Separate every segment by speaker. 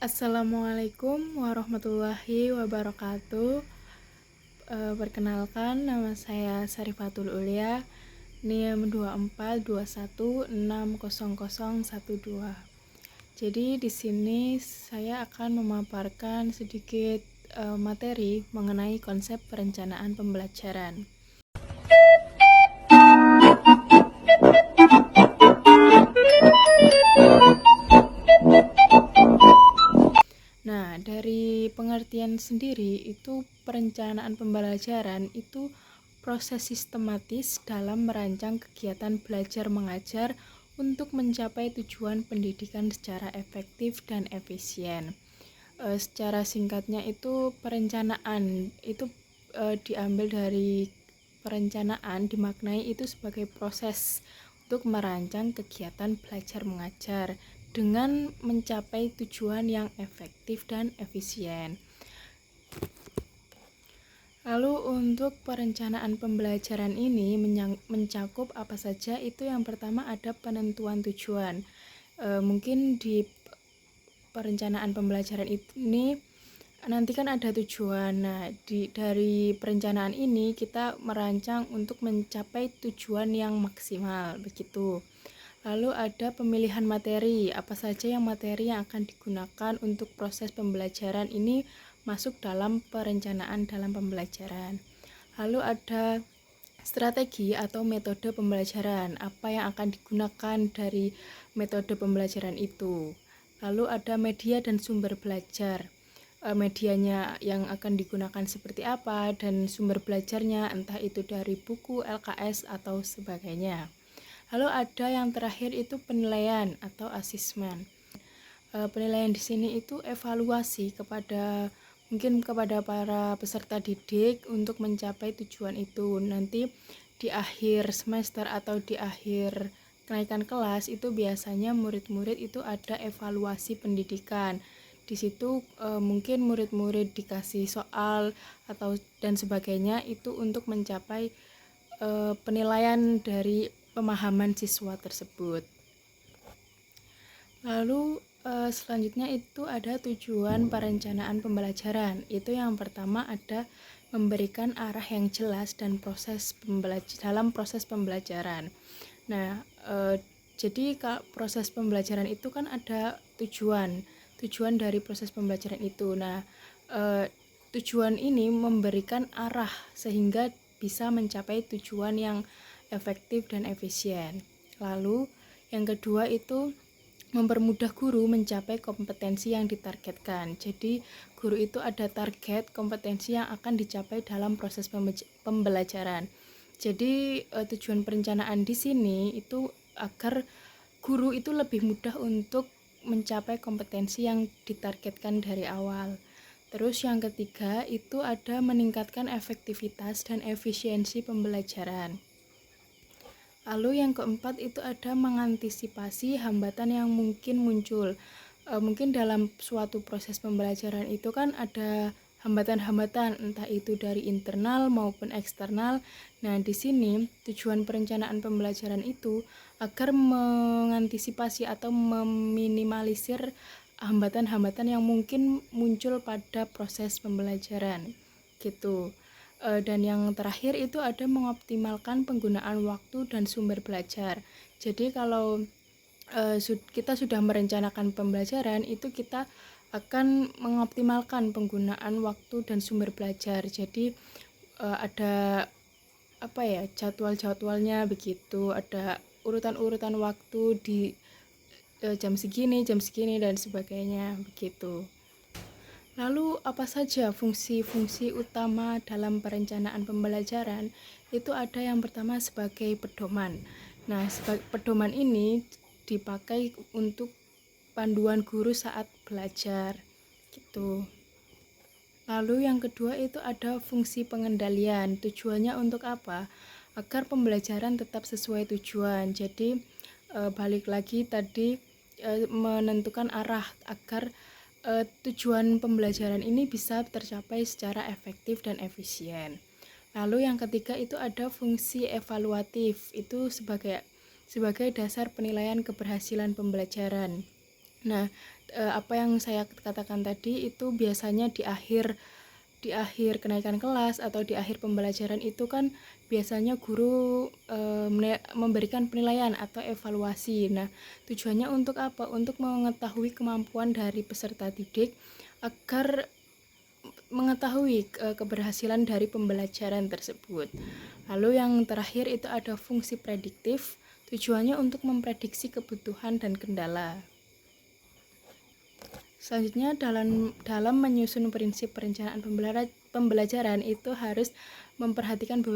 Speaker 1: Assalamualaikum warahmatullahi wabarakatuh. Perkenalkan, nama saya Sarifatul Ulia, NIM 2421600012. Jadi di sini saya akan memaparkan sedikit materi mengenai konsep perencanaan pembelajaran. Nah, dari pengertian sendiri itu perencanaan pembelajaran itu proses sistematis dalam merancang kegiatan belajar mengajar untuk mencapai tujuan pendidikan secara efektif dan efisien. Secara singkatnya itu perencanaan itu diambil dari perencanaan dimaknai itu sebagai proses untuk merancang kegiatan belajar mengajar dengan mencapai tujuan yang efektif dan efisien. Lalu untuk perencanaan pembelajaran ini mencakup apa saja? Itu yang pertama ada penentuan tujuan. Mungkin di perencanaan pembelajaran ini nanti kan ada tujuan. Nah, dari perencanaan ini kita merancang untuk mencapai tujuan yang maksimal begitu. Lalu ada pemilihan materi, apa saja materi yang akan digunakan untuk proses pembelajaran ini masuk dalam perencanaan dalam pembelajaran. Lalu ada strategi atau metode pembelajaran, apa yang akan digunakan dari metode pembelajaran itu. Lalu ada media dan sumber belajar, medianya yang akan digunakan seperti apa dan sumber belajarnya entah itu dari buku, LKS atau sebagainya. Lalu ada yang terakhir itu penilaian atau asesmen. Penilaian di sini itu evaluasi mungkin kepada para peserta didik untuk mencapai tujuan itu. Nanti di akhir semester atau di akhir kenaikan kelas itu biasanya murid-murid itu ada evaluasi pendidikan. Di situ mungkin murid-murid dikasih soal dan sebagainya itu untuk mencapai penilaian dari pemahaman siswa tersebut. Lalu selanjutnya itu ada tujuan perencanaan pembelajaran. Itu yang pertama ada memberikan arah yang jelas dan dalam proses pembelajaran. Nah, jadi proses pembelajaran itu kan ada tujuan dari proses pembelajaran itu. Nah, tujuan ini memberikan arah sehingga bisa mencapai tujuan yang efektif dan efisien. Lalu yang kedua itu mempermudah guru mencapai kompetensi yang ditargetkan. Jadi guru itu ada target kompetensi yang akan dicapai dalam proses pembelajaran. Jadi tujuan perencanaan di sini itu agar guru itu lebih mudah untuk mencapai kompetensi yang ditargetkan dari awal. Terus yang ketiga itu ada meningkatkan efektivitas dan efisiensi pembelajaran. Lalu yang keempat itu ada mengantisipasi hambatan yang mungkin muncul. Mungkin dalam suatu proses pembelajaran itu kan ada hambatan-hambatan, entah itu dari internal maupun eksternal. Nah, di sini tujuan perencanaan pembelajaran itu agar mengantisipasi atau meminimalisir hambatan-hambatan yang mungkin muncul pada proses pembelajaran. Gitu. Dan yang terakhir itu ada mengoptimalkan penggunaan waktu dan sumber belajar. Jadi kalau kita sudah merencanakan pembelajaran, itu kita akan mengoptimalkan penggunaan waktu dan sumber belajar. Jadi ada jadwal-jadwalnya begitu, ada urutan-urutan waktu di jam segini dan sebagainya begitu. Lalu apa saja fungsi-fungsi utama dalam perencanaan pembelajaran? Itu ada yang pertama sebagai pedoman. Nah, pedoman ini dipakai untuk panduan guru saat belajar gitu. Lalu yang kedua itu ada fungsi pengendalian. Tujuannya untuk apa? Agar pembelajaran tetap sesuai tujuan. Jadi balik lagi tadi menentukan arah agar tujuan pembelajaran ini bisa tercapai secara efektif dan efisien. Lalu yang ketiga itu ada fungsi evaluatif, itu sebagai dasar penilaian keberhasilan pembelajaran. Nah, apa yang saya katakan tadi itu biasanya di akhir kenaikan kelas atau di akhir pembelajaran itu kan biasanya guru memberikan penilaian atau evaluasi. Nah, tujuannya untuk apa? Untuk mengetahui kemampuan dari peserta didik agar mengetahui keberhasilan dari pembelajaran tersebut. Lalu yang terakhir itu ada fungsi prediktif, tujuannya untuk memprediksi kebutuhan dan kendala. Selanjutnya dalam menyusun prinsip perencanaan pembelajaran itu harus memperhatikan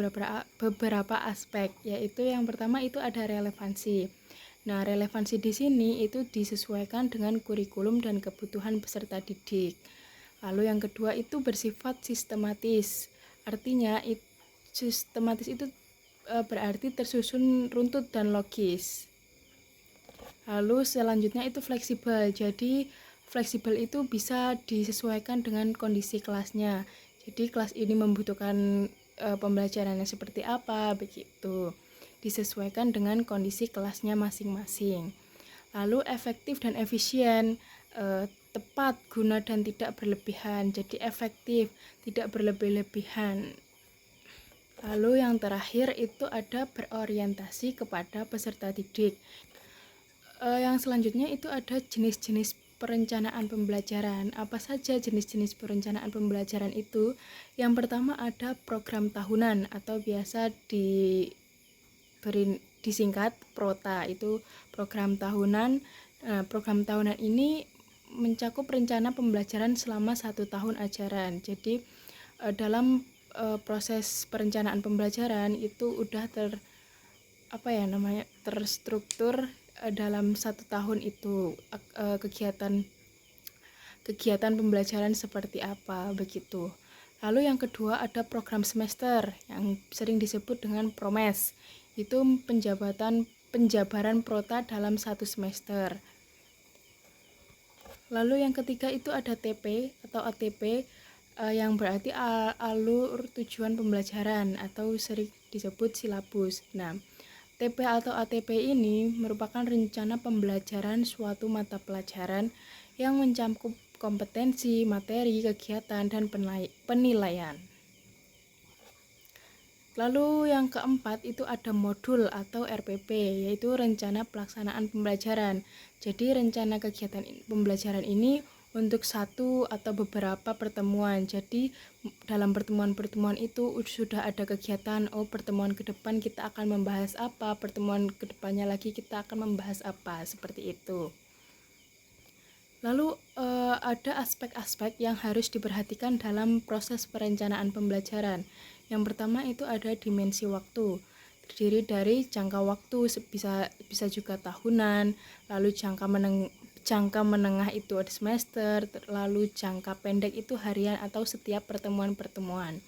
Speaker 1: beberapa aspek, yaitu yang pertama itu ada relevansi. Nah, relevansi di sini itu disesuaikan dengan kurikulum dan kebutuhan peserta didik. Lalu yang kedua itu bersifat sistematis. Artinya sistematis itu berarti tersusun runtut dan logis. Lalu selanjutnya itu fleksibel. Jadi fleksibel itu bisa disesuaikan dengan kondisi kelasnya. Jadi kelas ini membutuhkan pembelajarannya seperti apa, begitu. Disesuaikan dengan kondisi kelasnya masing-masing. Lalu efektif dan efisien, tepat, guna dan tidak berlebihan. Jadi efektif, tidak berlebih-lebihan. Lalu yang terakhir itu ada berorientasi kepada peserta didik. Yang selanjutnya itu ada jenis-jenis perencanaan pembelajaran. Apa saja jenis-jenis perencanaan pembelajaran itu? Yang pertama ada program tahunan atau biasa disingkat PROTA, itu program tahunan. Program tahunan ini mencakup rencana pembelajaran selama 1 tahun ajaran. Jadi dalam proses perencanaan pembelajaran itu udah terstruktur dalam 1 tahun itu kegiatan pembelajaran seperti apa, begitu. Lalu yang kedua ada program semester yang sering disebut dengan PROMES. Itu penjabaran prota dalam 1 semester. Lalu yang ketiga itu ada TP atau ATP yang berarti alur tujuan pembelajaran atau sering disebut silabus. Nah, TP atau ATP ini merupakan rencana pembelajaran suatu mata pelajaran yang mencakup kompetensi, materi, kegiatan, dan penilaian. Lalu yang keempat itu ada modul atau RPP, yaitu rencana pelaksanaan pembelajaran. Jadi rencana kegiatan pembelajaran ini untuk 1 atau beberapa pertemuan. Jadi dalam pertemuan-pertemuan itu sudah ada kegiatan, pertemuan ke depan kita akan membahas apa, pertemuan ke depannya lagi kita akan membahas apa, seperti itu. Lalu ada aspek-aspek yang harus diperhatikan dalam proses perencanaan pembelajaran. Yang pertama itu ada dimensi waktu. Terdiri dari jangka waktu, bisa juga tahunan, lalu jangka menengah itu ada semester, lalu jangka pendek itu harian atau setiap pertemuan-pertemuan.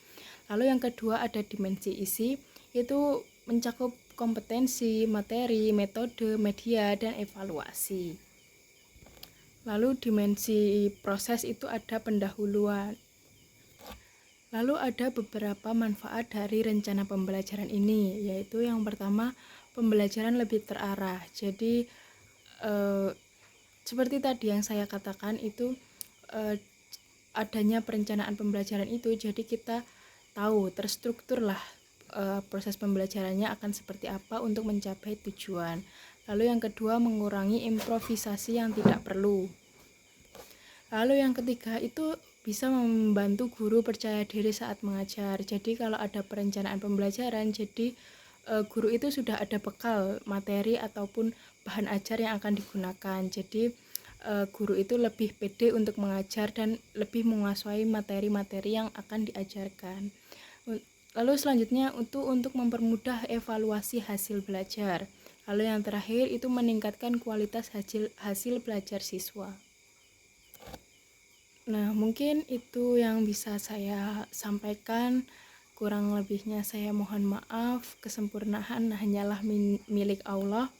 Speaker 1: Lalu yang kedua ada dimensi isi, itu mencakup kompetensi, materi, metode, media, dan evaluasi. Lalu dimensi proses itu ada pendahuluan. Lalu ada beberapa manfaat dari rencana pembelajaran ini, yaitu yang pertama pembelajaran lebih terarah. Jadi seperti tadi yang saya katakan itu adanya perencanaan pembelajaran itu, jadi kita tahu terstrukturlah proses pembelajarannya akan seperti apa untuk mencapai tujuan. Lalu yang kedua mengurangi improvisasi yang tidak perlu. Lalu yang ketiga itu bisa membantu guru percaya diri saat mengajar. Jadi kalau ada perencanaan pembelajaran, jadi guru itu sudah ada bekal materi ataupun bahan ajar yang akan digunakan. Jadi guru itu lebih pede untuk mengajar dan lebih menguasai materi-materi yang akan diajarkan. Lalu selanjutnya untuk mempermudah evaluasi hasil belajar. Lalu yang terakhir itu meningkatkan kualitas hasil belajar siswa. Nah, mungkin itu yang bisa saya sampaikan. Kurang lebihnya saya mohon maaf. Kesempurnaan hanyalah milik Allah.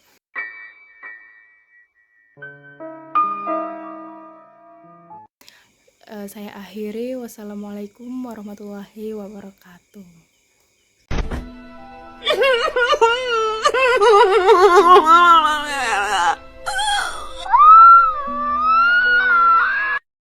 Speaker 1: Saya akhiri. Wassalamualaikum warahmatullahi wabarakatuh.